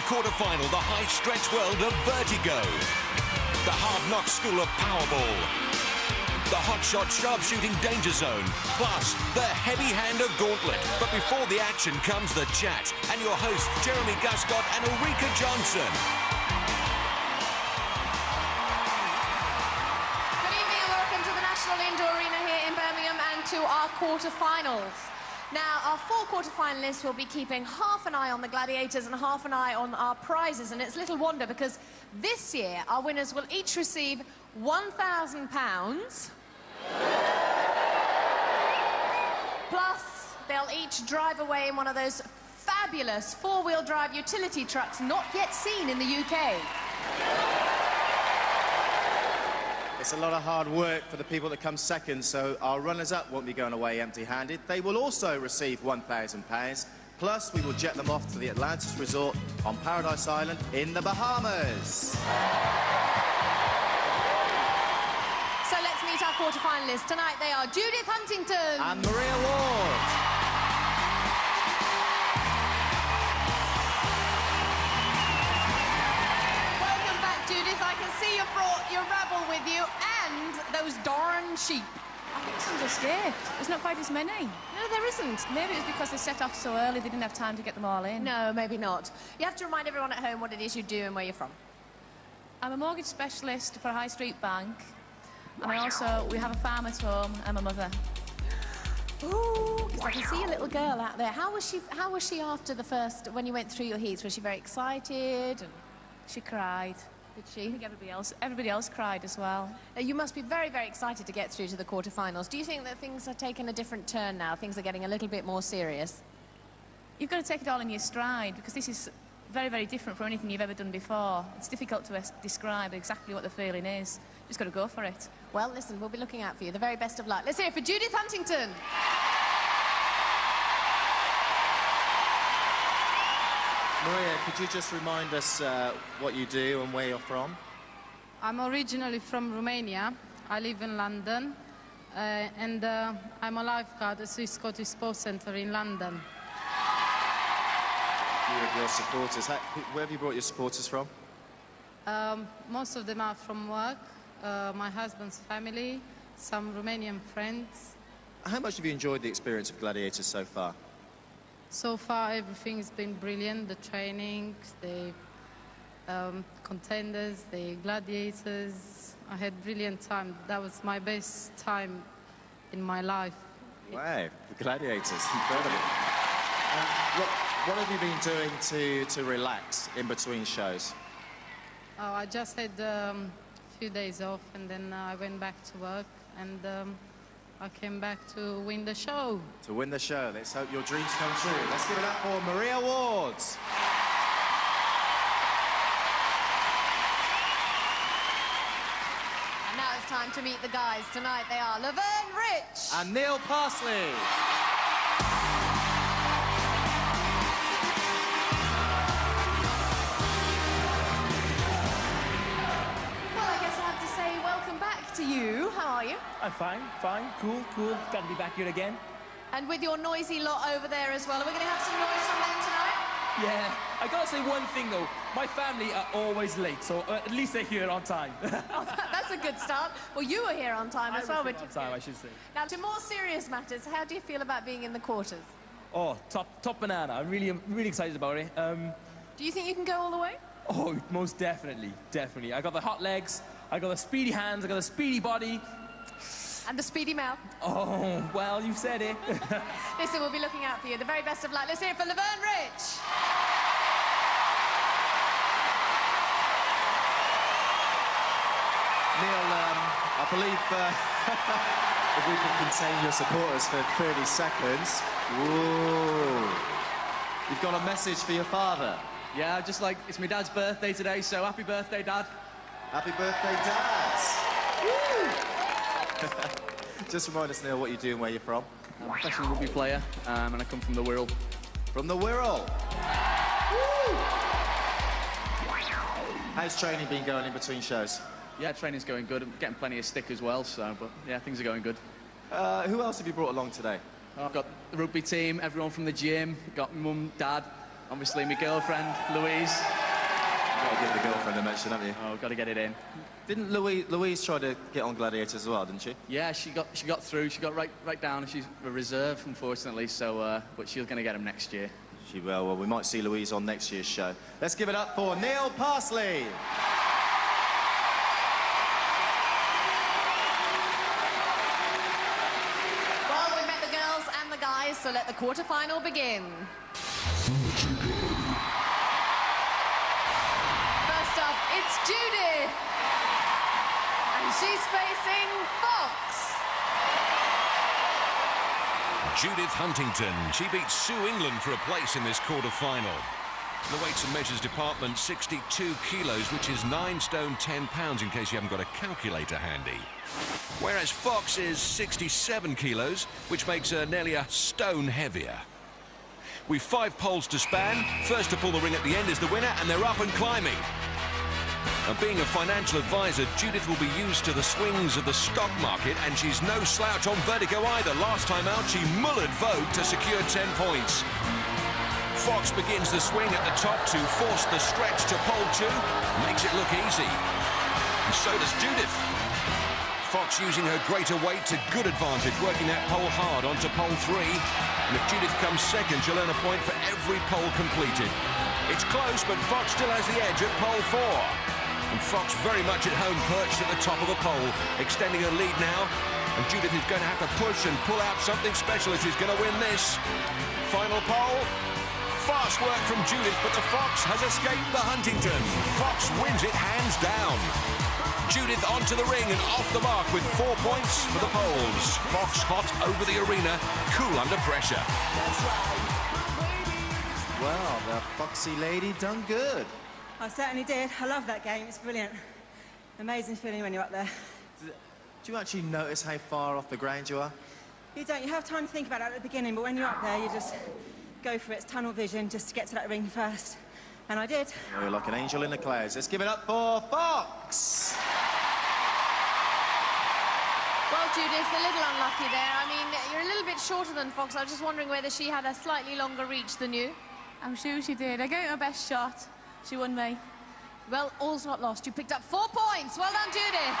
quarter-final, the high-stretch world of Vertigo. The hard-knock school of Powerball. The hotshot sharpshooting danger zone. Plus, the heavy hand of Gauntlet. But before the action comes the chat. And your hosts, Jeremy Guscott and Ulrika Johnson. Good evening and welcome to the National Indoor Arena here in Birmingham and to our quarter-finals. Now, our four quarter-finalists will be keeping half an eye on the Gladiators and half an eye on our prizes, and it's little wonder because this year our winners will each receive £1,000, plus they'll each drive away in one of those fabulous four-wheel drive utility trucks not yet seen in the UK. It's a lot of hard work for the people that come second, so our runners-up won't be going away empty-handed. They will also receive £1,000. Plus, we will jet them off to the Atlantis Resort on Paradise Island in the Bahamas. So let's meet our quarter-finalists. Tonight they are Judith Huntington and Maria Ward. Judith, I can see you brought your rabble with you and those darn sheep. I think some escaped. There's not quite as many. No, there isn't. Maybe it's because they set off so early they didn't have time to get them all in. No, maybe not. You have to remind everyone at home what it is you do and where you're from. I'm a mortgage specialist for a high street bank. And we have a farm at home and my mother. Ooh, because I can see a little girl out there. How was she after the first, when you went through your heats? Was she very excited? And she cried. Did she? I think everybody else cried as well. You must be very, very excited to get through to the quarterfinals. Do you think that things are taking a different turn now? Things are getting a little bit more serious? You've got to take it all in your stride, because this is very, very different from anything you've ever done before. It's difficult to describe exactly what the feeling is. Just got to go for it. Well, listen, we'll be looking out for you. The very best of luck. Let's hear it for Judith Huntington. Maria, could you just remind us what you do and where you're from? I'm originally from Romania. I live in London, and I'm a lifeguard at the Scottish Sports Centre in London. A few of your supporters. Where have you brought your supporters from? Most of them are from work, my husband's family, some Romanian friends. How much have you enjoyed the experience of Gladiators so far? So far, everything's been brilliant. The training, the contenders, the gladiators. I had a brilliant time. That was my best time in my life. Wow, the gladiators, incredible. What have you been doing to relax in between shows? Oh, I just had a few days off, and then I went back to work, and I came back to win the show. To win the show. Let's hope your dreams come true. Let's give it up for Maria Ward. And now it's time to meet the guys. Tonight they are Lavern, Ritch and Neil Parsley. to you. How are you? I'm fine, cool. Glad to be back here again. And with your noisy lot over there as well, are we going to have some noise from them tonight? Yeah, I gotta say one thing though. My family are always late, so at least they're here on time. Oh, that's a good start. Well, you were here on time as well, which on time, I should say. Now, to more serious matters, how do you feel about being in the quarters? Oh, top banana. I'm really excited about it. Do you think you can go all the way? Oh, most definitely. I got the hot legs. I got the speedy hands, I got the speedy body. And the speedy mouth. Oh, well, you've said it. Listen, we'll be looking out for you. The very best of luck. Let's hear it for Lavern, Ritch. Neil, I believe if we can contain your supporters for 30 seconds. Whoa. You've got a message for your father. Yeah, just like, it's my dad's birthday today, so happy birthday, Dad. Happy birthday, Dad! Just remind us, Neil, what you do and where you're from. I'm a professional rugby player, and I come from the Wirral. From the Wirral? How's training been going in between shows? Yeah, training's going good. I'm getting plenty of stick as well, so, but yeah, things are going good. Who else have you brought along today? I've got the rugby team, everyone from the gym, got my mum, dad, obviously my girlfriend, Louise. Got to give the girlfriend a mention, haven't you? Oh, got to get it in. Didn't Louise try to get on Gladiators as well, didn't she? Yeah, she got through. She got right down. She's a reserve, unfortunately. So, but she's going to get him next year. She will. Well, we might see Louise on next year's show. Let's give it up for Neil Parsley. Well, we've met the girls and the guys, so let the quarterfinal begin. First up, it's Judith. And she's facing Fox. Judith Huntington. She beats Sue England for a place in this quarter-final. The weights and measures department, 62 kilos, which is 9 stone 10 pounds, in case you haven't got a calculator handy. Whereas Fox is 67 kilos, which makes her nearly a stone heavier. We've 5 poles to span. First to pull the ring at the end is the winner, and they're up and climbing. Now, being a financial advisor, Judith will be used to the swings of the stock market, and she's no slouch on Vertigo either. Last time out, she mullered Vouge to secure 10 points. Fox begins the swing at the top to force the stretch to pole 2. Makes it look easy. And so does Judith. Fox using her greater weight to good advantage, working that pole hard onto pole 3. And if Judith comes second, she'll earn a point for every pole completed. It's close, but Fox still has the edge at pole 4. And Fox very much at home, perched at the top of the pole, extending her lead now. And Judith is going to have to push and pull out something special if she's going to win this. Final pole. Fast work from Judith, but the Fox has escaped the Huntington. Fox wins it hands down. Judith onto the ring and off the mark with 4 points for the poles. Fox hot over the arena, cool under pressure. Well, the foxy lady done good. I certainly did. I love that game. It's brilliant. Amazing feeling when you're up there. Do you actually notice how far off the ground you are? You don't. You have time to think about it at the beginning, but when you're up there, you just go for it. It's tunnel vision just to get to that ring first. And I did. You're like an angel in the clouds. Let's give it up for Fox. Well, Judith, a little unlucky there. I mean, you're a little bit shorter than Fox. I was just wondering whether she had a slightly longer reach than you. I'm sure she did. I gave her her best shot. She won me. Well, all's not lost. You picked up 4 points. Well done, Judith.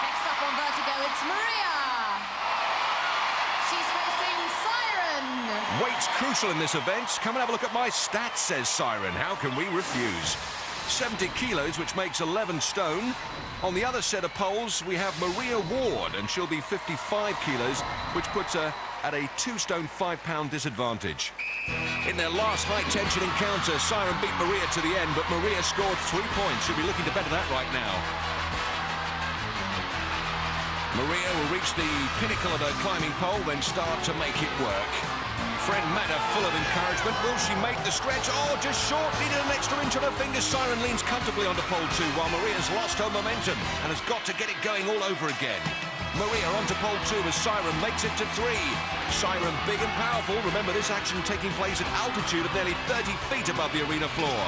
Next up on Vertigo, it's Maria. She's facing Siren. Weight's crucial in this event. Come and have a look at my stats, says Siren. How can we refuse? 70 kilos, which makes 11 stone. On the other set of poles, we have Maria Ward, and she'll be 55 kilos, which puts her at a 2 stone 5 pound disadvantage. In their last high-tension encounter, Siren beat Maria to the end, but Maria scored 3 points. She'll be looking to better that right now. Maria will reach the pinnacle of her climbing pole, then start to make it work. Friend Madda full of encouragement. Will she make the stretch? Oh, just short. Needed an extra inch on her fingers. Siren leans comfortably onto pole 2, while Maria's lost her momentum and has got to get it going all over again. Maria onto pole 2 as Siren makes it to 3. Siren big and powerful. Remember, this action taking place at altitude of nearly 30 feet above the arena floor.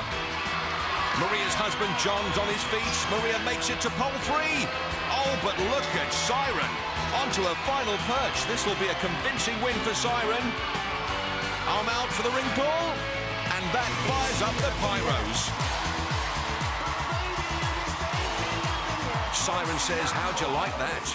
Maria's husband John's on his feet. Maria makes it to pole 3. Oh, but look at Siren. Onto her final perch. This will be a convincing win for Siren. Arm out for the ring pull. And that fires up the pyros. Siren says, how'd you like that?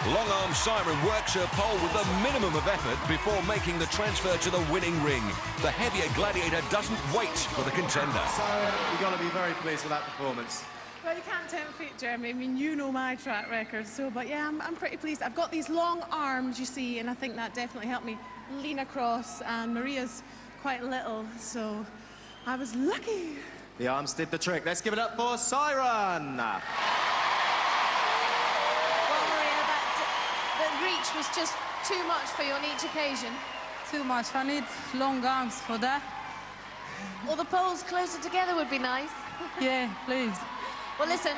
Long-arm Siren works her pole with the minimum of effort before making the transfer to the winning ring. The heavier Gladiator doesn't wait for the contender. Siren, you've got to be very pleased with that performance. Well, you can't tempt fate, Jeremy. I mean, you know my track record, so, but yeah, I'm pretty pleased. I've got these long arms, you see, and I think that definitely helped me lean across, and Maria's quite little, so I was lucky. The arms did the trick. Let's give it up for Siren. The reach was just too much for you on each occasion. Too much. I need long arms for that. Or the poles closer together would be nice. Yeah, please. Well, listen,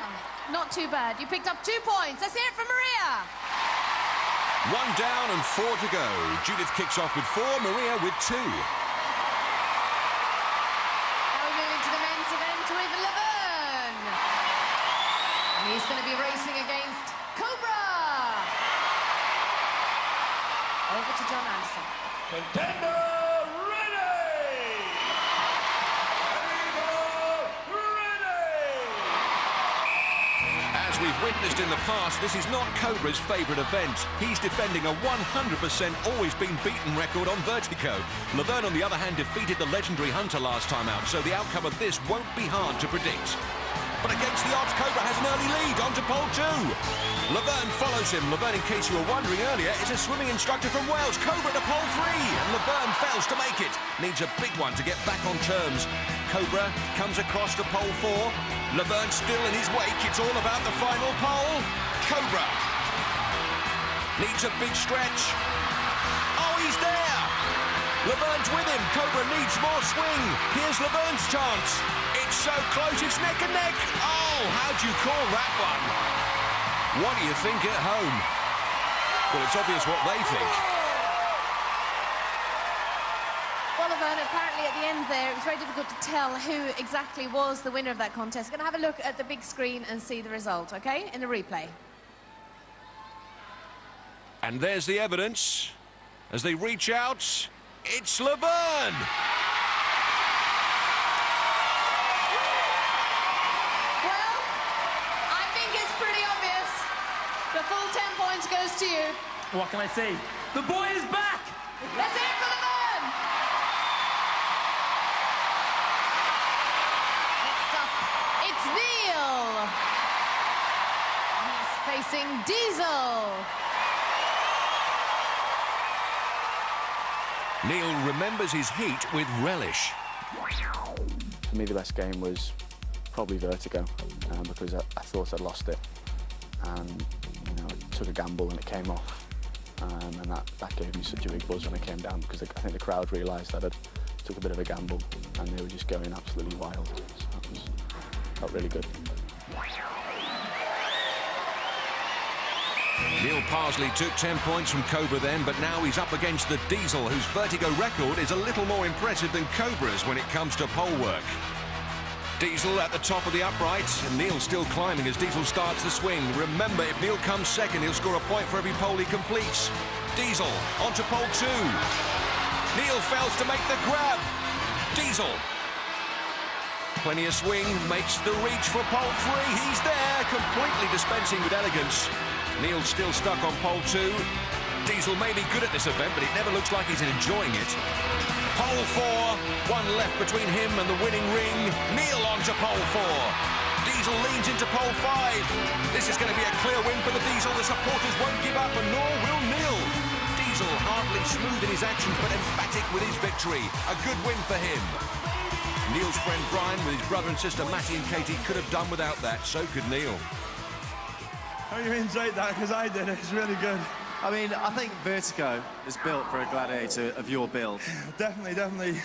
not too bad. You picked up 2 points. Let's hear it from Maria. 1 down and 4 to go. Judith kicks off with 4, Maria with 2. Now we move into the men's event with Lavern. And he's going to be racing against Cobra. Over to John Anderson. Contender ready! As we've witnessed in the past, this is not Cobra's favourite event. He's defending a 100% always been beaten record on Vertigo. Lavern, on the other hand, defeated the legendary Hunter last time out, so the outcome of this won't be hard to predict. But against the odds, Cobra has an early lead onto pole 2. Lavern follows him. Lavern, in case you were wondering earlier, is a swimming instructor from Wales. Cobra to pole 3, and Lavern fails to make it. Needs a big one to get back on terms. Cobra comes across to pole 4. Lavern still in his wake. It's all about the final pole. Cobra needs a big stretch. Oh, he's there. Lavern's with him. Cobra needs more swing. Here's Lavern's chance. It's so close, it's neck and neck. Oh, how'd you call that one? What do you think at home? Well, it's obvious what they think. Well, Lavern, apparently at the end there, it was very difficult to tell who exactly was the winner of that contest. We're going to have a look at the big screen and see the result, OK, in the replay. And there's the evidence. As they reach out, it's Lavern. The full 10 points goes to you. What can I say? The boy is back! Let's hear it for Lavern! Next up, it's Neil. He's facing Diesel. Neil remembers his heat with relish. For me, the best game was probably Vertigo, because I thought I'd lost it. And you know, I took a gamble and it came off, and that gave me such a big buzz when I came down, because I think the crowd realised that I took a bit of a gamble and they were just going absolutely wild. So that felt really good. Neil Parsley took 10 points from Cobra then, but now he's up against the Diesel, whose Vertigo record is a little more impressive than Cobra's when it comes to pole work. Diesel at the top of the upright, and Neil still climbing as Diesel starts the swing. Remember, if Neil comes second, he'll score a point for every pole he completes. Diesel onto pole 2. Neil fails to make the grab. Diesel. Plenty of swing, makes the reach for pole 3. He's there, completely dispensing with elegance. Neil's still stuck on pole 2. Diesel may be good at this event, but it never looks like he's enjoying it. Pole 4, one left between him and the winning ring. Neil onto pole 4. Diesel leans into pole 5. This is going to be a clear win for the Diesel. The supporters won't give up, and nor will Neil. Diesel hardly smooth in his actions, but emphatic with his victory. A good win for him. Neil's friend Brian, with his brother and sister Matty and Katie, could have done without that. So could Neil. Oh, you enjoyed that, because I did. It was really good. I mean, I think Vertigo is built for a gladiator of your build. Definitely.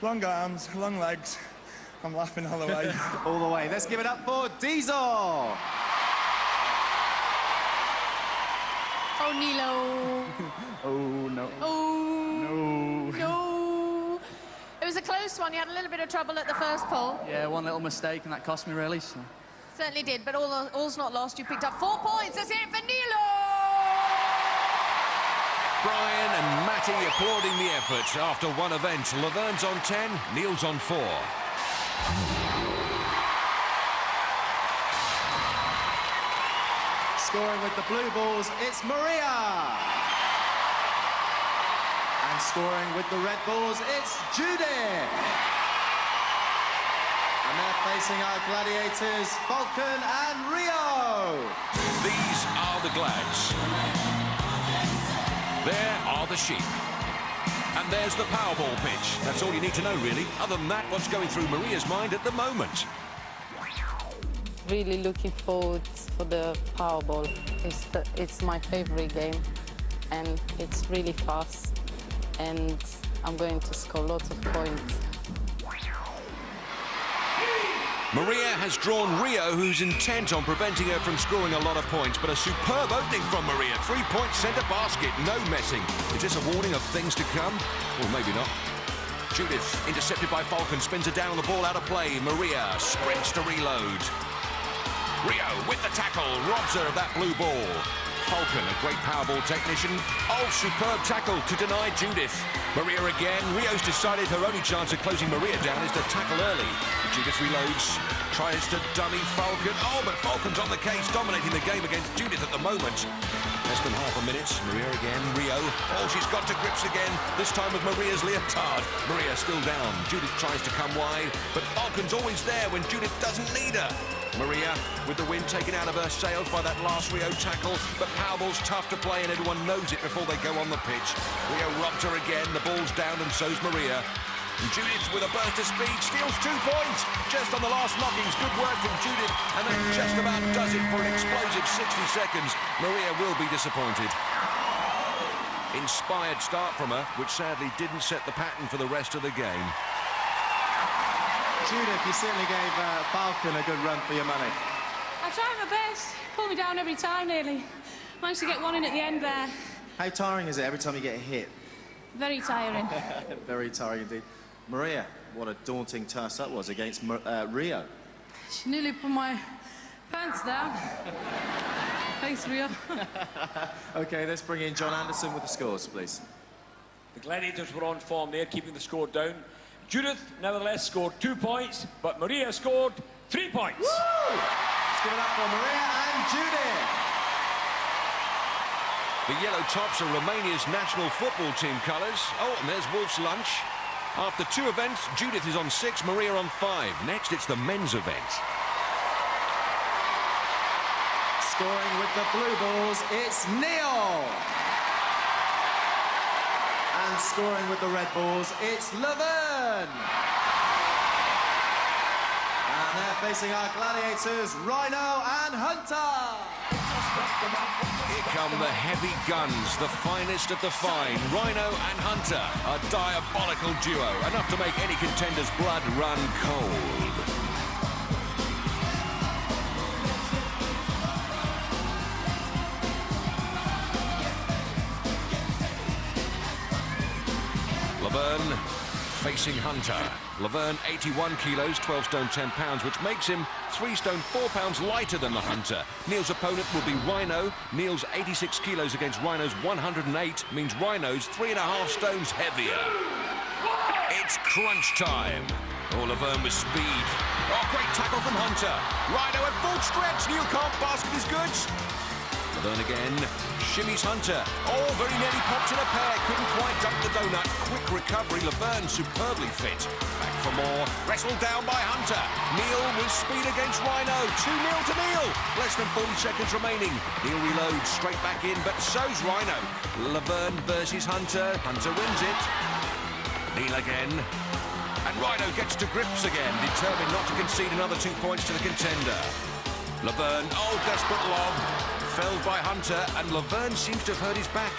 Long arms, long legs. I'm laughing all the way. All the way. Let's give it up for Diesel. Oh, Nilo. Oh, no. Oh. No. It was a close one. You had a little bit of trouble at the first pull. Yeah, one little mistake and that cost me really. So. Certainly did, but all's not lost. You picked up 4 points. Let's hear it for Nilo. Brian and Matty applauding the effort after one event. Lavern's on 10, Neil's on 4. Scoring with the blue balls, it's Maria. And scoring with the red balls, it's Judith. And they're facing our gladiators, Vulcan and Rio. These are the Glads. There are the sheep. And there's the Powerball pitch. That's all you need to know, really. Other than that, what's going through Maria's mind at the moment? Really looking forward for the Powerball. It's my favorite game, and it's really fast, and I'm going to score lots of points. Maria has drawn Rio, who's intent on preventing her from scoring a lot of points, but a superb opening from Maria. 3-point centre basket, no messing. Is this a warning of things to come? Or maybe not. Judith, intercepted by Falcon, spins her down on the ball out of play. Maria sprints to reload. Rio with the tackle, robs her of that blue ball. Falcon, a great Powerball technician. Oh, superb tackle to deny Judith. Maria again. Rio's decided her only chance of closing Maria down is to tackle early. Judith reloads, tries to dummy Falcon. Oh, but Falcon's on the case, dominating the game against Judith at the moment. Less than half a minute. Maria again. Rio. Oh, she's got to grips again. This time with Maria's leotard. Maria still down. Judith tries to come wide, but Falcon's always there when Judith doesn't need her. Maria with the wind taken out of her sails by that last Rio tackle, but Powerball's tough to play and everyone knows it before they go on the pitch. Rio robbed her again. The ball's down and so's Maria. And Judith, with a burst of speed, steals 2 points. Just on the last knockings, good work from Judith, and that just about does it for an explosive 60 seconds. Maria will be disappointed. Inspired start from her, which sadly didn't set the pattern for the rest of the game. Judith, you certainly gave Falcon a good run for your money. I tried my best. Pulled me down every time, nearly. Managed to get one in at the end there. How tiring is it every time you get hit? Very tiring. Very tiring indeed. Maria, what a daunting task that was against Rio. She nearly put my pants down. Thanks, Rio. OK, let's bring in John Anderson with the scores, please. The Gladiators were on form there, keeping the score down. Judith, nevertheless, scored 2 points, but Maria scored 3 points. Woo! Let's give it up for Maria and Judith. The yellow tops are Romania's national football team colours. Oh, and there's Wolf's lunch. After 2 events, Judith is on 6, Maria on 5. Next, it's the men's event. Scoring with the blue balls, it's Neil. And scoring with the red balls, it's Lavern. And they're facing our Gladiators, Rhino and Hunter. Here come the heavy guns, the finest of the fine. Rhino and Hunter, a diabolical duo, enough to make any contender's blood run cold. Lavern facing Hunter. Lavern 81 kilos, 12 stone 10 pounds, which makes him 3 stone 4 pounds lighter than the Hunter. Neil's opponent will be Rhino. Neil's 86 kilos against Rhino's 108 means Rhino's 3.5 stones heavier. It's crunch time. Oh, Lavern with speed. Oh, great tackle from Hunter. Rhino at full stretch. Neil can't basket his goods. Lavern again. Shimmies Hunter. Oh, very nearly popped in a pair. Couldn't quite dump the donut. Quick recovery. Lavern superbly fit. Back for more. Wrestled down by Hunter. Neil with speed against Rhino. 2-0 to Neil. Less than 40 seconds remaining. Neil reloads straight back in, but so's Rhino. Lavern versus Hunter. Hunter wins it. Neil again. And Rhino gets to grips again, determined not to concede another 2 points to the contender. Lavern, oh, desperate lob. Felled by Hunter, and Lavern seems to have hurt his back.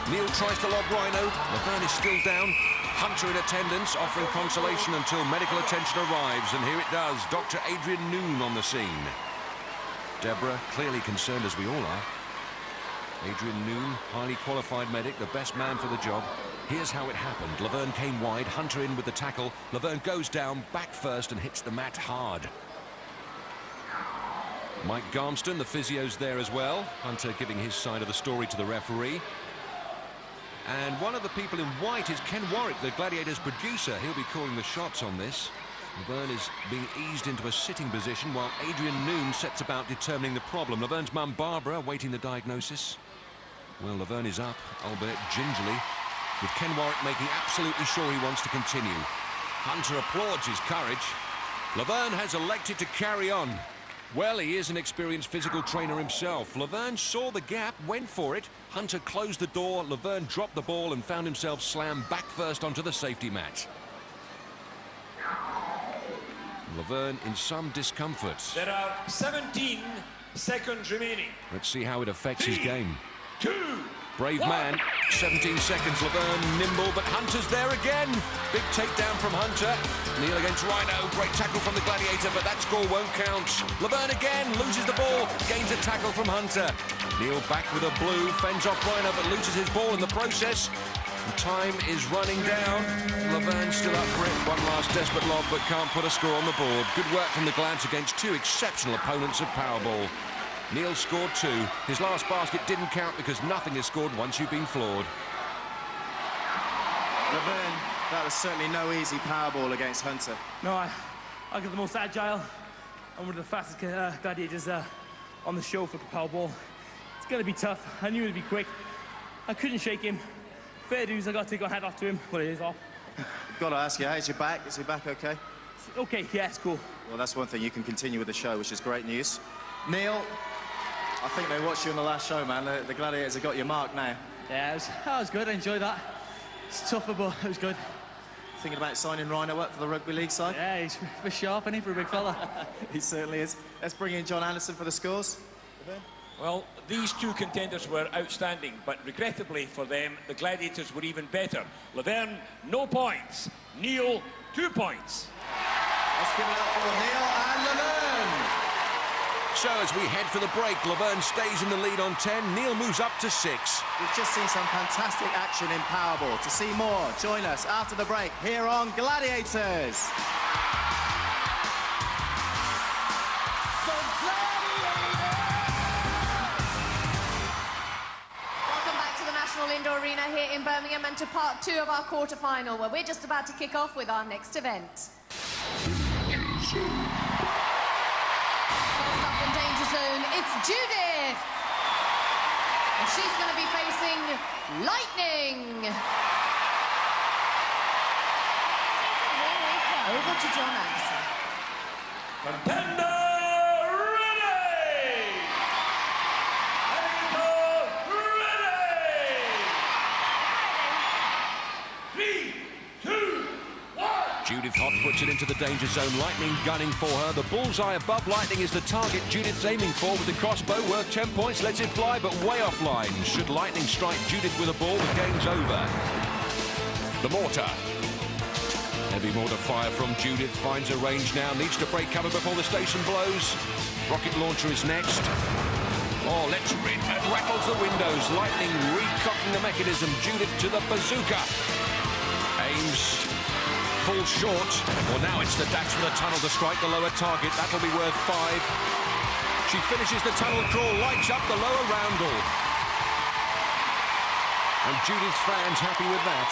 Neil tries to lob Rhino. Lavern is still down. Hunter in attendance, offering consolation until medical attention arrives, and here it does. Dr. Adrian Noon on the scene. Deborah, clearly concerned as we all are. Adrian Noon, highly qualified medic, the best man for the job. Here's how it happened. Lavern came wide, Hunter in with the tackle. Lavern goes down, back first, and hits the mat hard. Mike Garmston, the physio's there as well. Hunter giving his side of the story to the referee. And one of the people in white is Ken Warwick, the Gladiators producer. He'll be calling the shots on this. Lavern is being eased into a sitting position while Adrian Noon sets about determining the problem. Lavern's mum Barbara awaiting the diagnosis. Well, Lavern is up, albeit gingerly, with Ken Warwick making absolutely sure he wants to continue. Hunter applauds his courage. Lavern has elected to carry on. Well, he is an experienced physical trainer himself. Lavern saw the gap, went for it. Hunter closed the door. Lavern dropped the ball and found himself slammed back first onto the safety mat. Lavern in some discomfort. There are 17 seconds remaining. Let's see how it affects his game. 2, Brave man, 17 seconds, Lavern nimble, but Hunter's there again. Big takedown from Hunter. Neil against Rhino, great tackle from the Gladiator, but that score won't count. Lavern again, loses the ball, gains a tackle from Hunter. Neil back with a blue, fends off Rhino, but loses his ball in the process. And time is running down. Lavern still up for it, one last desperate lob, but can't put a score on the board. Good work from the Glads against 2 exceptional opponents of Powerball. Neil scored 2. His last basket didn't count because nothing is scored once you've been floored. Lavern, that was certainly no easy Powerball against Hunter. No, I got the most agile and one of the fastest gladiators on the show for the Powerball. It's going to be tough. I knew it would be quick. I couldn't shake him. Fair dues, I got to take my hat off to him. Well, it is off. I've got to ask you, how's your back? Is your back okay? Okay, yeah, it's cool. Well, that's one thing. You can continue with the show, which is great news. Neil, I think they watched you on the last show, man. The Gladiators have got your mark now. Yeah, that was good. I enjoyed that. It's tougher, but it was good. Thinking about signing Rhino up for the rugby league side? Yeah, he's for sharp, isn't he, for a big fella? He certainly is. Let's bring in John Anderson for the scores. Well, these two contenders were outstanding, but regrettably for them, the Gladiators were even better. Lavern, no points. Neil, 2 points. Let's give it up for Neil and Lavern. So as we head for the break, Lavern stays in the lead on 10. Neil moves up to 6. We've just seen some fantastic action in Powerball. To see more, join us after the break here on Gladiators. Indoor Arena here in Birmingham and to part 2 of our quarter-final, where we're just about to kick off with our next event. First up in Danger Zone, it's Judith. And she's going to be facing Lightning. Over to John Anderson. Contender! Judith hot-puts it into the danger zone. Lightning gunning for her. The bullseye above Lightning is the target Judith's aiming for with the crossbow. Worth 10 points, lets it fly, but way offline. Should Lightning strike Judith with a ball, the game's over. The mortar. Heavy mortar fire from Judith. Finds a range now. Needs to break cover before the station blows. Rocket launcher is next. Oh, let's rip. It rattles the windows. Lightning recocking the mechanism. Judith to the bazooka. Aims. Falls short. Well, now it's the dash for the tunnel to strike the lower target. That'll be worth 5. She finishes the tunnel crawl, lights up the lower roundel. And Judith's fans happy with that.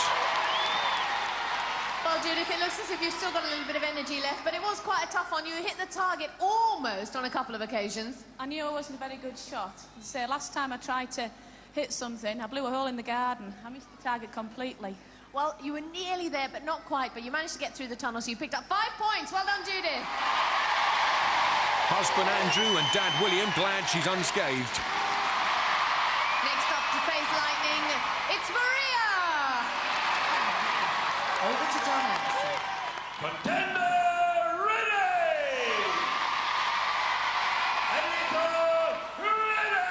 Well, Judith, it looks as if you've still got a little bit of energy left, but it was quite a tough one. You hit the target almost on a couple of occasions. I knew I wasn't a very good shot. So last time I tried to hit something, I blew a hole in the garden. I missed the target completely. Well, you were nearly there, but not quite. But you managed to get through the tunnel, so you picked up 5 points. Well done, Judith. Husband Andrew and Dad William glad she's unscathed. Next up to face Lightning, it's Maria. Over to John Anderson. Contender ready! Eliminator ready!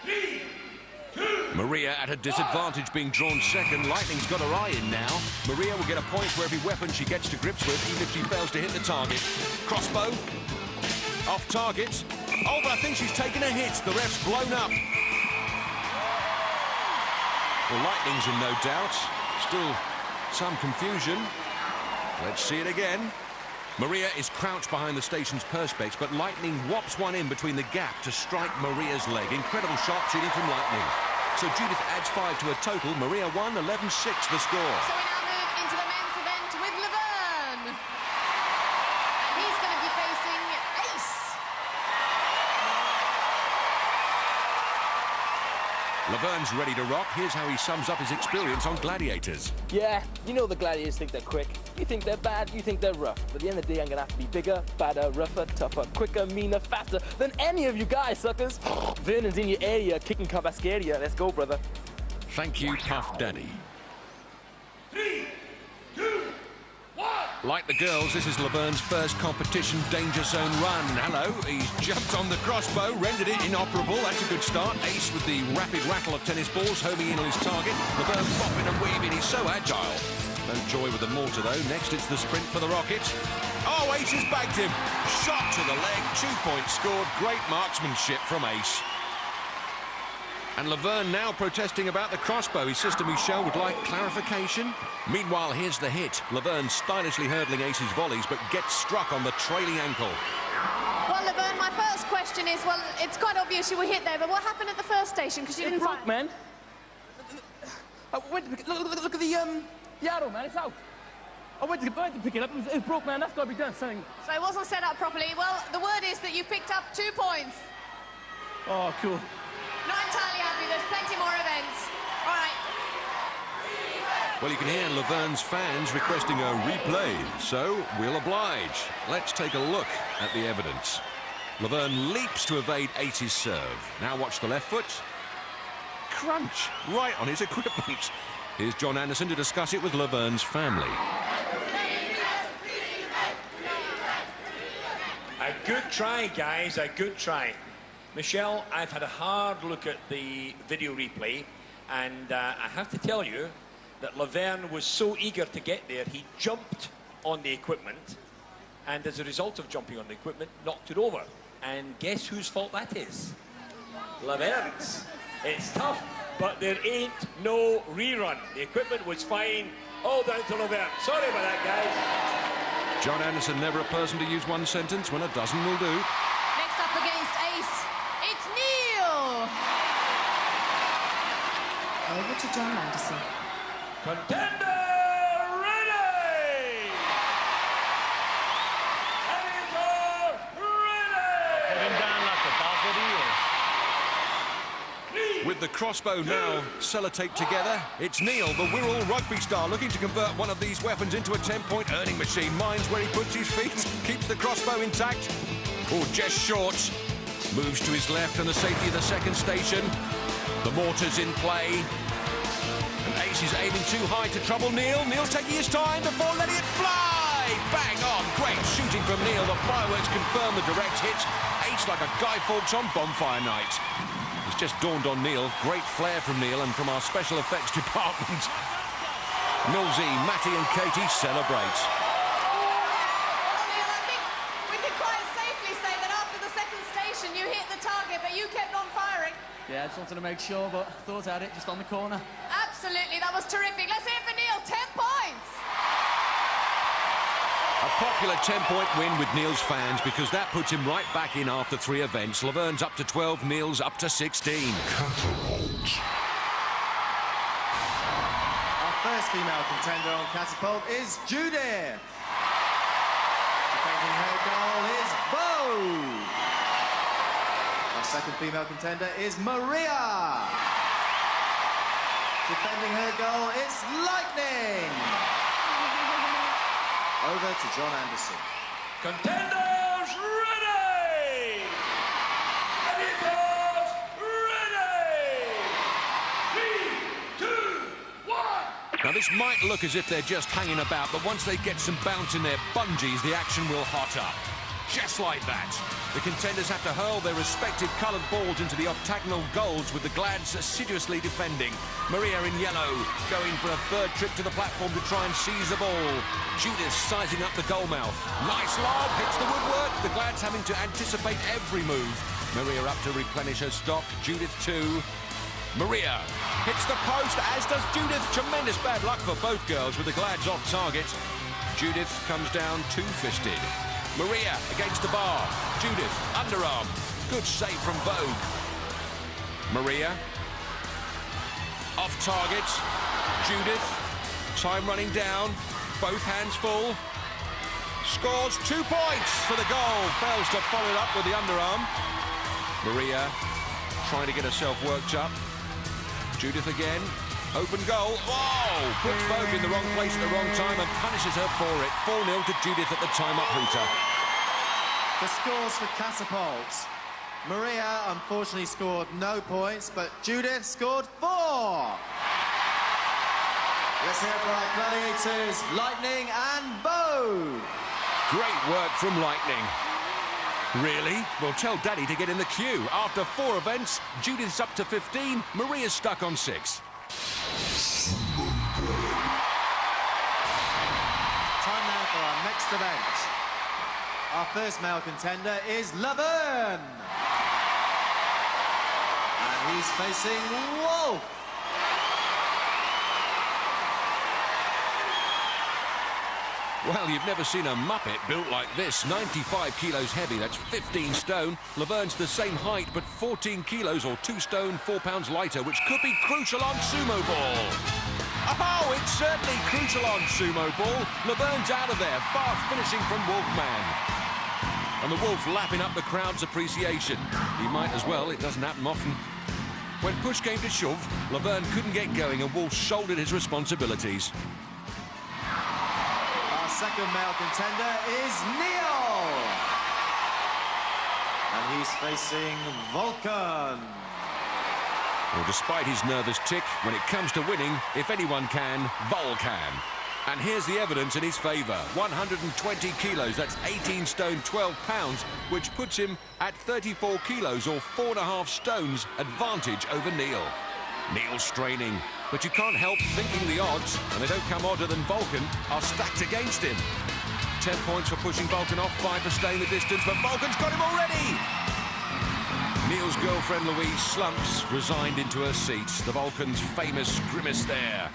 3, 2... Maria at a disadvantage, being drawn second. Lightning's got her eye in now. Maria will get a point for every weapon she gets to grips with, even if she fails to hit the target. Crossbow. Off target. Oh, but I think she's taken a hit. The ref's blown up. Well, Lightning's in no doubt. Still some confusion. Let's see it again. Maria is crouched behind the station's perspex, but Lightning whops one in between the gap to strike Maria's leg. Incredible shot shooting from Lightning. So Judith adds 5 to a total. Maria won, 11-6 the score. So we now move into the men's event with Lavern. And he's going to be facing Ace. Lavern's ready to rock. Here's how he sums up his experience on Gladiators. Yeah, you know the Gladiators think they're quick. You think they're bad, you think they're rough. But at the end of the day, I'm gonna have to be bigger, badder, rougher, tougher, quicker, meaner, faster than any of you guys, suckers. Vernon's in your area, kicking Cabascaria. Let's go, brother. Thank you, Puff Daddy. 3, 2, 1. Like the girls, this is Lavern's first competition danger zone run. Hello, he's jumped on the crossbow, rendered it inoperable. That's a good start. Ace with the rapid rattle of tennis balls, homing in on his target. Lavern bopping and weaving, he's so agile. No joy with the mortar, though. Next, it's the sprint for the rocket. Oh, Ace has bagged him. Shot to the leg, 2 points scored. Great marksmanship from Ace. And Lavern now protesting about the crossbow. His sister Michelle would like clarification. Meanwhile, here's the hit. Lavern stylishly hurdling Ace's volleys, but gets struck on the trailing ankle. Well, Lavern, my first question is, well, it's quite obvious you were hit there, but what happened at the first station? Because you didn't broke, man. Look at the arrow, man. It's out. I went to pick it up. It broke, man. That's got to be done. Something. So it wasn't set up properly. Well, the word is that you picked up 2 points. Oh, cool. Not entirely happy. There's plenty more events. All right. Well, you can hear Lavern's fans requesting a replay, so we'll oblige. Let's take a look at the evidence. Lavern leaps to evade Ace's serve. Now watch the left foot. Crunch right on his equipment. Here's John Anderson to discuss it with Lavern's family. A good try, guys, a good try. Michelle, I've had a hard look at the video replay, and I have to tell you that Lavern was so eager to get there, he jumped on the equipment, and as a result of jumping on the equipment, knocked it over. And guess whose fault that is? Lavern's. It's tough, but there ain't no rerun. The equipment was fine, all down to Lavern. Sorry about that, guys. John Anderson, never a person to use one sentence when a dozen will do. Next up against Ace, it's Neil. Over to John Anderson. Contender ready! Eliminator ready! Put him down like the dog that he is. With the crossbow now sellotaped together, it's Neil, the Wirral rugby star, looking to convert one of these weapons into a 10-point earning machine. Minds where he puts his feet, keeps the crossbow intact, or just short. Moves to his left and the safety of the second station. The mortar's in play. And Ace is aiming too high to trouble Neil. Neil's taking his time before letting it fly. Bang on. Great shooting from Neil. The fireworks confirm the direct hit. Ace like a Guy Fawkes on bonfire night. It's just dawned on Neil. Great flair from Neil and from our special effects department. Millsy, Matty and Katie celebrate. Neil, I think we could quite safely say that after the second station you hit the target, but you kept on firing. Yeah, I just wanted to make sure, but thought I had it just on the corner. Absolutely, that was terrific. Let's hear it for Neil, 10 points. A popular 10-point win with Neil's fans because that puts him right back in after 3 events. Lavern's up to 12, Neil's up to 16. Catapult. Our first female contender on Catapult is Judith. Defending her goal is Vouge. Our second female contender is Maria. Defending her goal is Lightning. Over to John Anderson. Contenders ready! Gladiators ready! 3, 2, 1! Now this might look as if they're just hanging about, but once they get some bounce in their bungees, the action will hot up. Just like that. The contenders have to hurl their respective coloured balls into the octagonal goals with the Glads assiduously defending. Maria in yellow going for a third trip to the platform to try and seize the ball. Judith sizing up the goal mouth. Nice lob, hits the woodwork. The Glads having to anticipate every move. Maria up to replenish her stock. Judith too. Maria hits the post, as does Judith. Tremendous bad luck for both girls with the Glads off target. Judith comes down two-fisted. Maria against the bar. Judith, underarm. Good save from Vouge. Maria. Off target. Judith. Time running down. Both hands full. Scores 2 points for the goal. Fails to follow it up with the underarm. Maria trying to get herself worked up. Judith again. Open goal. Whoa! Puts Vouge in the wrong place at the wrong time and punishes her for it. 4-0 to Judith at the time-up hooter. The scores for Catapult. Maria unfortunately scored no points, but Judith scored 4. Let's hear it for our Gladiators, Lightning and Vouge. Great work from Lightning. Really? Well, tell Daddy to get in the queue. After 4 events, Judith's up to 15, Maria's stuck on 6. Time now for our next event. Our first male contender is Lavern. And he's facing Wolf. Well, you've never seen a Muppet built like this. 95 kilos heavy, that's 15 stone. Lavern's the same height, but 14 kilos or 2 stone, 4 pounds lighter, which could be crucial on Sumo Ball. Oh, it's certainly crucial on Sumo Ball. Lavern's out of there, fast finishing from Wolfman. And the Wolf lapping up the crowd's appreciation. He might as well, it doesn't happen often. When push came to shove, Lavern couldn't get going and Wolf shouldered his responsibilities. Our second male contender is Neil. And he's facing Vulcan. Well, despite his nervous tick, when it comes to winning, if anyone can, Vulcan. And here's the evidence in his favour. 120 kilos, that's 18 stone, 12 pounds, which puts him at 34 kilos or 4.5 stones advantage over Neil. Neil's straining, but you can't help thinking the odds, and they don't come odder than Vulcan, are stacked against him. 10 points for pushing Vulcan off, 5 for staying the distance, but Vulcan's got him already! Neil's girlfriend Louise slumps, resigned into her seat. The Vulcan's famous grimace there,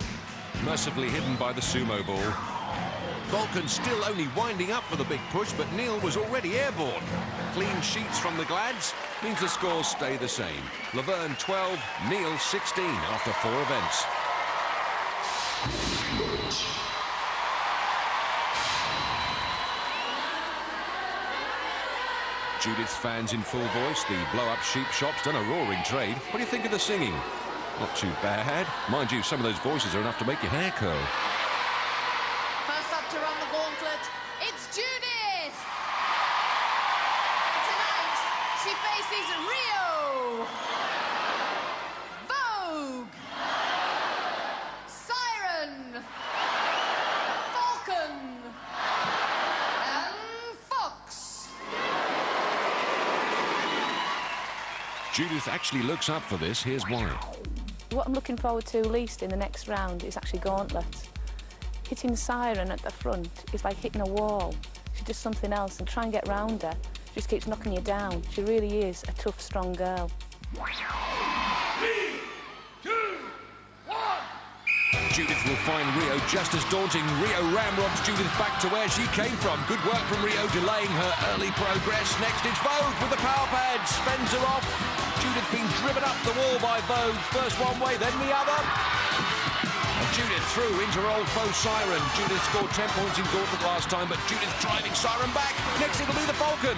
mercifully hidden by the Sumo Ball. Vulcan still only winding up for the big push, but Neil was already airborne. Clean sheets from the Glads means the scores stay the same. Lavern 12, Neil 16 after 4 events. Judith fans in full voice. The blow-up sheep shop's done a roaring trade. What do you think of the singing? Not too bad. Mind you, some of those voices are enough to make your hair curl. First up to run the gauntlet, it's Judith! Tonight, she faces Rio, Vouge, Siren, Falcon, and Fox. Judith actually looks up for this. Here's why. What I'm looking forward to least in the next round is actually Gauntlet. Hitting Siren at the front is like hitting a wall. She does something else and try and get round her. She just keeps knocking you down. She really is a tough, strong girl. 3, 2, 1. Judith will find Rio just as daunting. Rio ramrods Judith back to where she came from. Good work from Rio, delaying her early progress. Next it's Vouge with the power pads. Fends her off. Judith being driven up the wall by Vouge. First one way, then the other. And Judith through into her old foe Siren. Judith scored 10 points in Gauntlet last time, but Judith driving Siren back. Next it'll be the Falcon.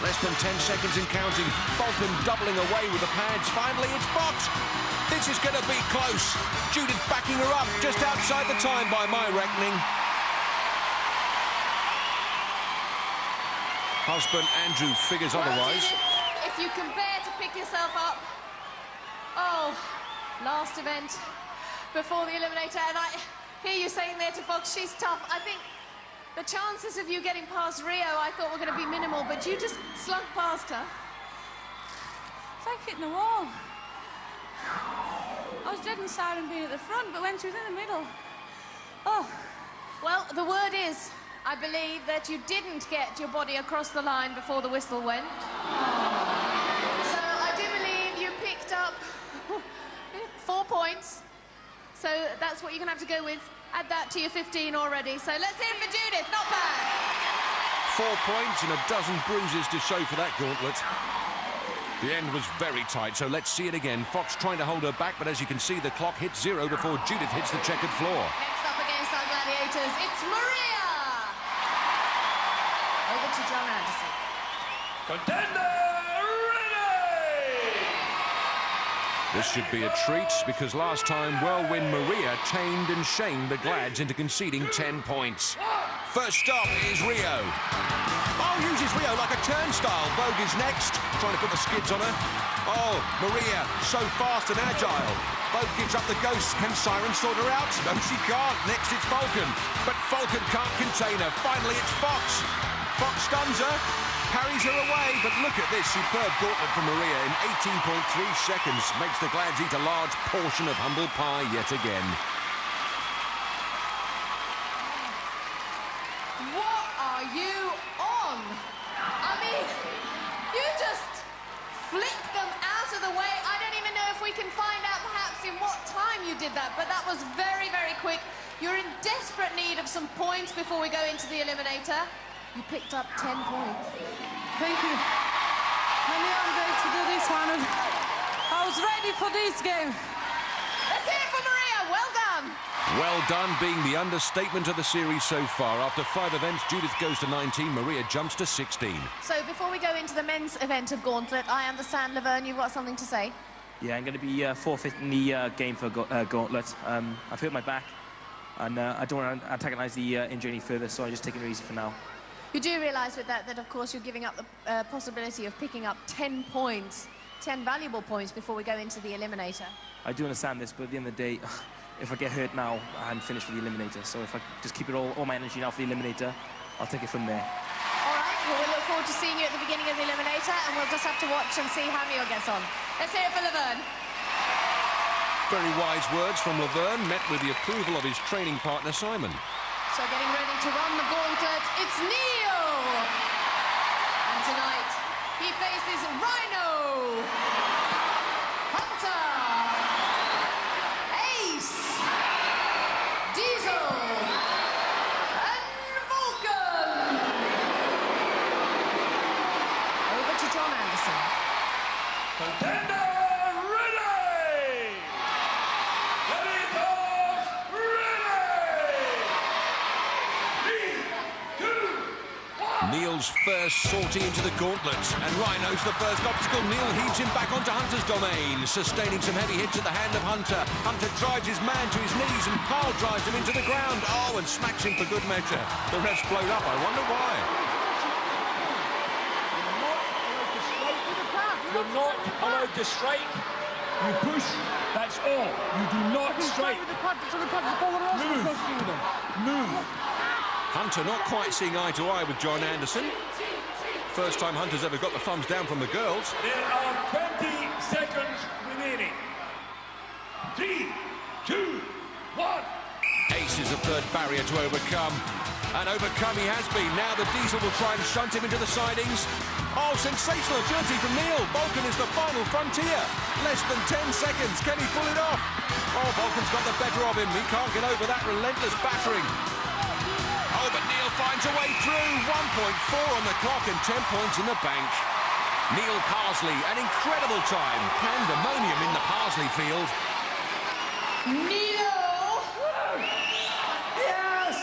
Less than 10 seconds in counting. Falcon doubling away with the pads. Finally it's Fox. This is going to be close. Judith backing her up just outside the time by my reckoning. Husband Andrew figures otherwise. Judith, if you can bear to pick yourself up. Oh, last event before the Eliminator, and I hear you saying there to Fox, she's tough. I think the chances of you getting past Rio I thought were going to be minimal, but you just slunk past her. It's like hitting a wall. I was dreading Siren being at the front, but when she was in the middle... Oh. Well, the word is, I believe, that you didn't get your body across the line before the whistle went. So I do believe you picked up 4 points. So that's what you're going to have to go with. Add that to your 15 already. So let's hear it for Judith. Not bad. 4 points and a dozen bruises to show for that Gauntlet. The end was very tight, so let's see it again. Fox trying to hold her back, but as you can see, the clock hits 0 before Judith hits the checkered floor. Next up against our Gladiators, it's Maria! Over to John Anderson. Contender ready! This should be a treat, because last time Whirlwind Maria tamed and shamed the Glads into conceding 10 points. First stop is Rio. Oh, uses Rio like a turnstile. Vouge is next, trying to put the skids on her. Oh, Maria, so fast and agile. Vouge gives up the ghost. Can Siren sort her out? No, she can't. Next it's Vulcan. But Vulcan can't contain her. Finally, it's Fox. Fox stuns her, parries her away. But look at this superb gauntlet from Maria in 18.3 seconds. Makes the Glads eat a large portion of humble pie yet again. What are you on? I mean, you just flicked them out of the way. I don't even know if we can find out perhaps in what time you did that, but that was very, very quick. You're in desperate need of some points before we go into the Eliminator. You picked up 10 points. Thank you. I knew I'm going to do this one. And I was ready for this game. Let's hear it for Maria. Well done. Well done being the understatement of the series so far. After 5 events, Judith goes to 19, Maria jumps to 16. So before we go into the men's event of Gauntlet, I understand, Lavern, you've got something to say? Yeah, I'm going to be forfeiting the game for Gauntlet. I've hurt my back, and I don't want to antagonize the injury any further, so I just take it easy for now. You do realise with that of course, you're giving up the possibility of picking up 10 points, 10 valuable points before we go into the Eliminator. I do understand this, but at the end of the day, if I get hurt now, I'm finished for the Eliminator. So if I just keep it all my energy now for the Eliminator, I'll take it from there. All right, well, we look forward to seeing you at the beginning of the Eliminator, and we'll just have to watch and see how Neil gets on. Let's hear it for Lavern. Very wise words from Lavern, met with the approval of his training partner, Simon. So getting ready to run the gauntlet, it's Neil! And tonight, he faces Rhino, Hunter, Ace, Diesel, and Vulcan! Over to John Anderson. Contender ready! Gladiators ready! Neil's first sortie into the gauntlet, and Rhino's the first obstacle. Neil heaves him back onto Hunter's domain, sustaining some heavy hits at the hand of Hunter. Hunter drives his man to his knees, and Carl drives him into the ground. Oh, and smacks him for good measure. The ref's blowed up. I wonder why. You're not allowed to strike. You push, that's all. You do not strike. Move. Move. Hunter not quite seeing eye to eye with John Anderson. First time Hunter's ever got the thumbs down from the girls. There are 20 seconds remaining. 3, 2, 1. Ace is the third barrier to overcome. And overcome he has been. Now the Diesel will try and shunt him into the sidings. Oh, sensational agility from Neil. Vulcan is the final frontier. Less than 10 seconds. Can he pull it off? Oh, Vulcan's got the better of him. He can't get over that relentless battering. Oh, but Neil finds a way through. 1.4 on the clock and 10 points in the bank. Neil Parsley, an incredible time. Pandemonium in the Parsley field. Neil! Yes!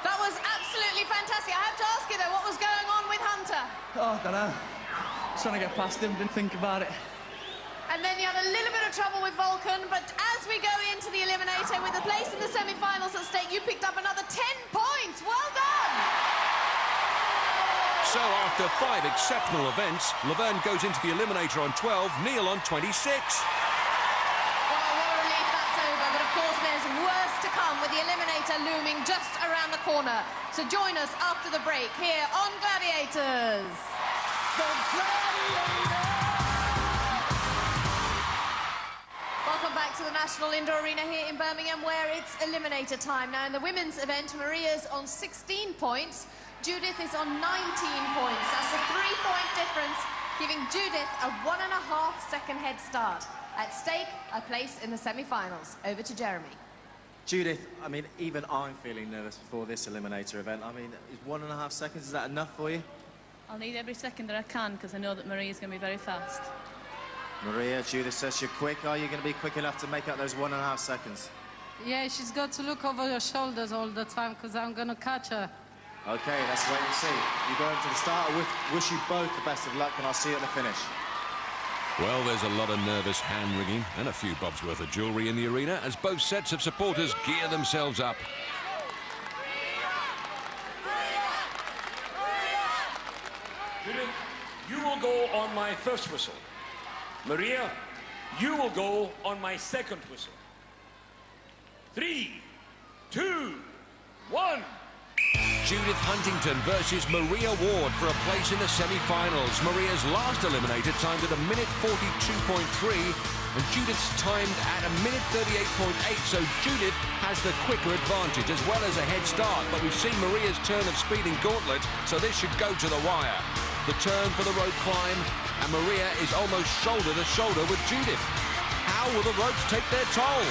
That was absolutely fantastic. I have to ask you, though, what was going on with Hunter? Oh, I don't know. Just trying to get past him, didn't think about it. And then you had a little bit of trouble with Vulcan, but as we go into the Eliminator with a place in the semi-finals at stake, you picked up another 10 points. Well done! So after 5 exceptional events, Lavern goes into the Eliminator on 12, Neil on 26. Well, what a relief that's over, but of course there's worse to come with the Eliminator looming just around the corner. So join us after the break here on Gladiators. Welcome back to the National Indoor Arena here in Birmingham, where it's Eliminator time. Now, in the women's event, Maria's on 16 points. Judith is on 19 points. That's a 3-point difference, giving Judith a 1.5 second head start. At stake, a place in the semi-finals. Over to Jeremy. Judith, I mean, even I'm feeling nervous before this Eliminator event. I mean, is 1.5 seconds, is that enough for you? I'll need every second that I can, because I know that Maria's going to be very fast. Maria, Judith says you're quick. Are you going to be quick enough to make up those 1.5 seconds? Yeah, she's got to look over her shoulders all the time, because I'm going to catch her. Okay, let's wait and see. You go into the start. I wish you both the best of luck, and I'll see you at the finish. Well, there's a lot of nervous hand-wringing and a few bobs worth of jewellery in the arena as both sets of supporters gear themselves up. Judith, you will go on my first whistle. Maria, you will go on my second whistle. 3, 2, 1. Judith Huntington versus Maria Ward for a place in the semi-finals. Maria's last eliminator timed at 1:42.3 and Judith's timed at 1:38.8, so Judith has the quicker advantage as well as a head start, but we've seen Maria's turn of speed in Gauntlet, so this should go to the wire. The turn for the rope climb, and Maria is almost shoulder to shoulder with Judith. How will the ropes take their toll?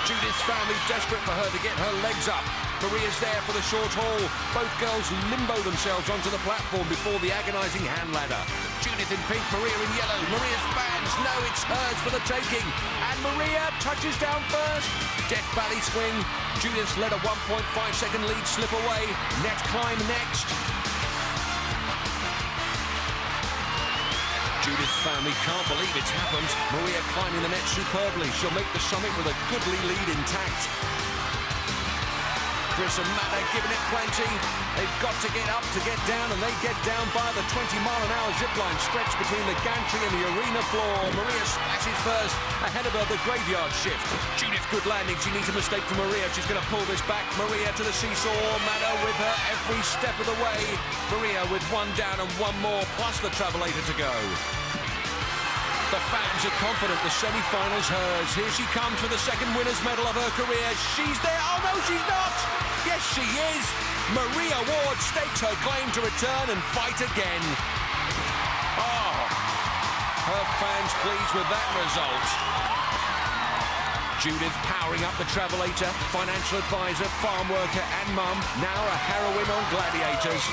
Judith's family desperate for her to get her legs up. Maria's there for the short haul. Both girls limbo themselves onto the platform before the agonising hand ladder. Judith in pink, Maria in yellow. Maria's fans know it's hers for the taking. And Maria touches down first. Death Valley swing. Judith's let a 1.5-second lead slip away. Net climb next. Judith's family can't believe it's happened. Maria climbing the net superbly. She'll make the summit with a goodly lead intact. Chris and Matt are giving it plenty. They've got to get up to get down, and they get down by the 20-mile-an-hour zipline stretch between the gantry and the arena floor. Maria splashes first, ahead of her the graveyard shift. Judith, good landing. She needs a mistake from Maria. She's going to pull this back. Maria to the seesaw. Matt with her every step of the way. Maria with one down and one more, plus the travelator to go. The fans are confident the semi-final's hers. Here she comes for the second winner's medal of her career. She's there. Oh, no, she's not. Yes, she is. Maria Ward stakes her claim to return and fight again. Oh, her fans pleased with that result. Judith powering up the travelator, financial advisor, farm worker and mum, now a heroine on Gladiators.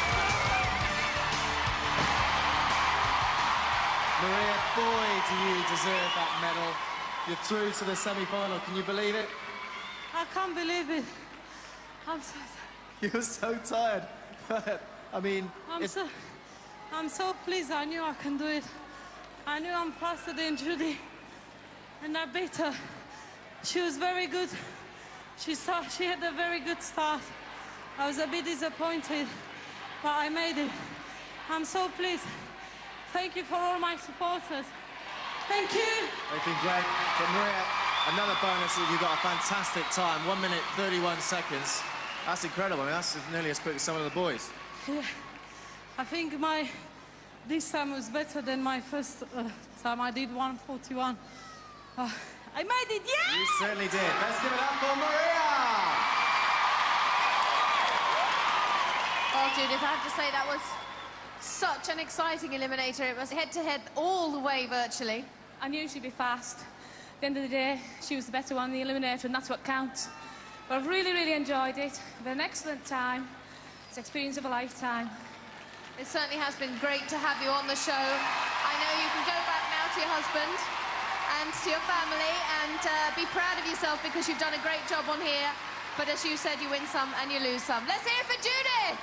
Maria, boy, do you deserve that medal. You're through to the semi-final. Can you believe it? I can't believe it. I'm so You're so tired. I mean... I'm so pleased. I knew I can do it. I knew I'm faster than Judy. And I beat her. She was very good. She had a very good start. I was a bit disappointed, but I made it. I'm so pleased. Thank you for all my supporters. Thank you. They've been great. But Maria, another bonus is you've got a fantastic time. 1 minute, 31 seconds. That's incredible. I mean, that's nearly as quick as some of the boys. Yeah. I think this time was better than my first time. I did 1:41. I made it, yeah! You certainly did. Let's give it up for Maria! Oh, Judith, I have to say that was such an exciting eliminator. It was head-to-head all the way virtually. I knew she'd be fast. At the end of the day, she was the better one in the eliminator, and that's what counts. But I've really, really enjoyed it. I've had an excellent time. It's the experience of a lifetime. It certainly has been great to have you on the show. I know you can go back now to your husband and to your family and be proud of yourself because you've done a great job on here. But as you said, you win some and you lose some. Let's hear it for Judith!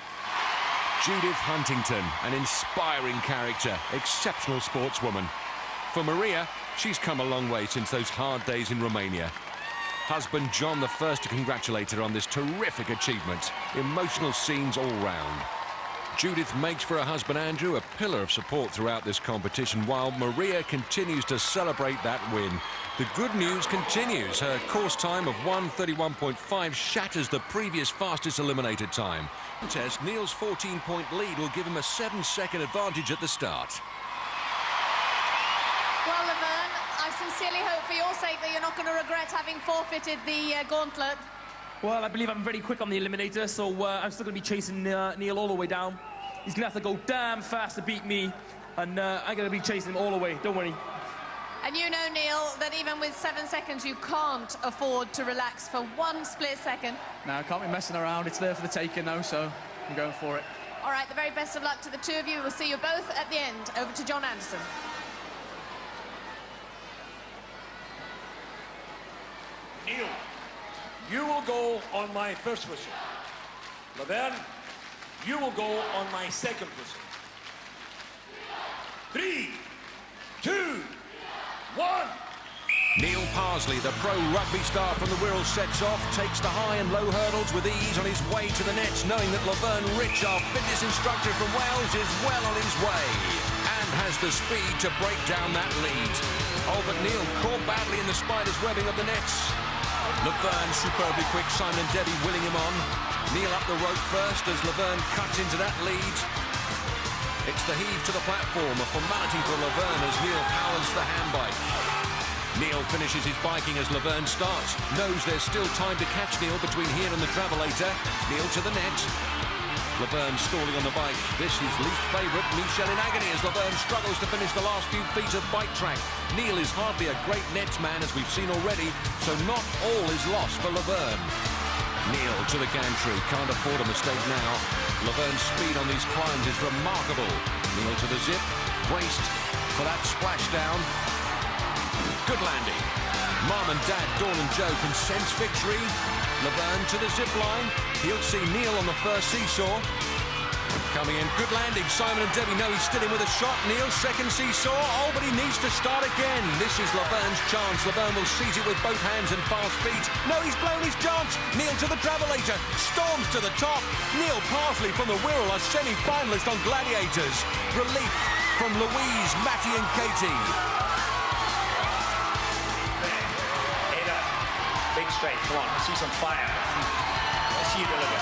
Judith Huntington, an inspiring character, exceptional sportswoman. For Maria, she's come a long way since those hard days in Romania. Husband John the first to congratulate her on this terrific achievement. Emotional scenes all round. Judith makes for her husband Andrew a pillar of support throughout this competition, while Maria continues to celebrate that win. The good news continues. Her course time of 1:31.5 shatters the previous fastest eliminated time. Neil's 14-point lead will give him a 7-second advantage at the start. Well, Lavern, I sincerely hope for your sake that you're not going to regret having forfeited the gauntlet. Well, I believe I'm very quick on the eliminator, so I'm still going to be chasing Neil all the way down. He's going to have to go damn fast to beat me, and I'm going to be chasing him all the way, don't worry. And you know, Neil, that even with 7 seconds, you can't afford to relax for one split second. No, I can't be messing around. It's there for the taking, though, so I'm going for it. All right, the very best of luck to the two of you. We'll see you both at the end. Over to John Anderson. Neil, you will go on my first whistle. Lavern, you will go on my second whistle. 3, 2, 1. Neil Parsley, the pro rugby star from the Wirral, sets off, takes the high and low hurdles with ease on his way to the nets, knowing that Lavern Ritch, our fitness instructor from Wales, is well on his way and has the speed to break down that lead. Oh, but Neil caught badly in the spider's webbing of the nets. Lavern superbly quick, Simon and Debbie willing him on. Neil up the rope first as Lavern cuts into that lead. It's the heave to the platform, a formality for Lavern as Neil powers the handbike. Neil finishes his biking as Lavern starts. Knows there's still time to catch Neil between here and the travelator. Neil to the net. Lavern stalling on the bike. This is least favourite, Michel in agony as Lavern struggles to finish the last few feet of bike track. Neil is hardly a great nets man, as we've seen already, so not all is lost for Lavern. Neil to the gantry, can't afford a mistake now. Lavern's speed on these climbs is remarkable. Neil to the zip, braced for that splashdown. Good landing. Mum and Dad, Dawn and Joe can sense victory. Lavern to the zip line. He'll see Neil on the first seesaw. Coming in, good landing. Simon and Debbie know he's still in with a shot. Neil, second seesaw. Oh, but he needs to start again. This is Lavern's chance. Lavern will seize it with both hands and fast feet. No, he's blown his chance. Neil to the travelator. Storms to the top. Neil Parsley from the Wirral, a semi-finalist on Gladiators. Relief from Louise, Matty and Katie. Big straight, come on, let's see some fire. Let's see you deliver.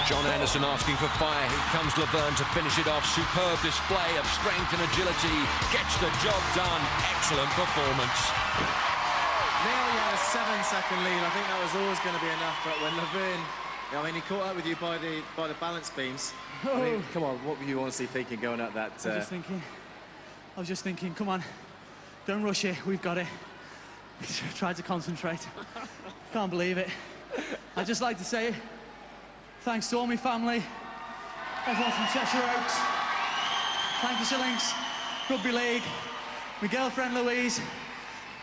John Anderson asking for fire. Here comes Lavern to finish it off. Superb display of strength and agility. Gets the job done. Excellent performance. Neil, you had a 7-second lead. I think that was always going to be enough, but when Lavern, I mean, he caught up with you by the balance beams. I mean, come on, what were you honestly thinking going up that? I was just thinking, come on. Don't rush it, we've got it. Tried to concentrate. Can't believe it. I'd just like to say thanks to all my family, everyone from Cheshire Oaks, thank you Shillings, Rugby League, my girlfriend Louise.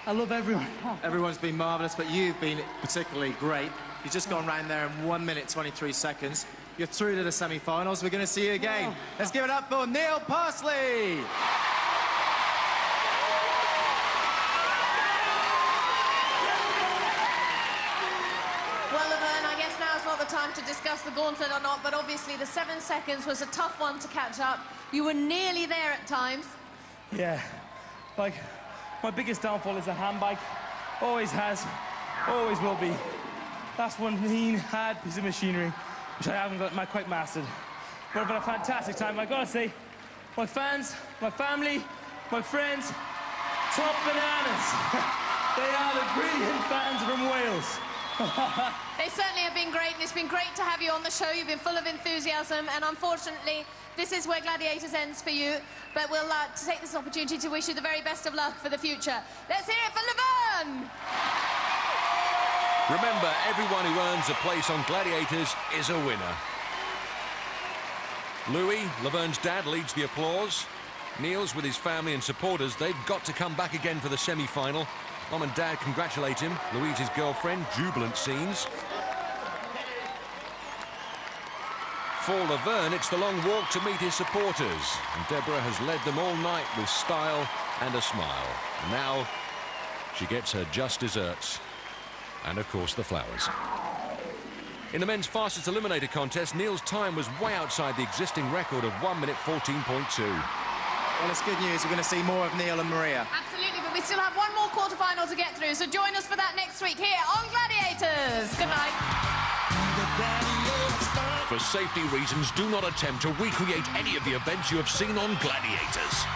I love everyone. Everyone's been marvellous, but you've been particularly great. You've just gone round there in 1 minute, 23 seconds. You're through to the semi-finals. We're going to see you again. Let's give it up for Neil Parsley. The time to discuss the gauntlet or not, but obviously the 7 seconds was a tough one to catch up. You were nearly there at times. Yeah, like, my biggest downfall is the handbike. Always has, always will be. That's one lean, hard piece of machinery, which I haven't got quite mastered. But I've had a fantastic time. I gotta say, my fans, my family, my friends, top bananas. They are the brilliant fans from Wales. They certainly have been great, and it's been great to have you on the show. You've been full of enthusiasm, and unfortunately, this is where Gladiators ends for you. But we'll take this opportunity to wish you the very best of luck for the future. Let's hear it for Lavern! Remember, everyone who earns a place on Gladiators is a winner. Louis, Lavern's dad, leads the applause. Neil's with his family and supporters. They've got to come back again for the semi-final. Mum and Dad congratulate him. Louise's girlfriend, jubilant scenes. For Lavern, it's the long walk to meet his supporters. And Deborah has led them all night with style and a smile. And now she gets her just desserts. And, of course, the flowers. In the men's fastest eliminator contest, Neil's time was way outside the existing record of 1 minute 14.2. Well, it's good news. We're going to see more of Neil and Maria. Absolutely, but we still have one more quarter-final to get through, so join us for that next week here on Gladiators. Good night. For safety reasons, do not attempt to recreate any of the events you have seen on Gladiators.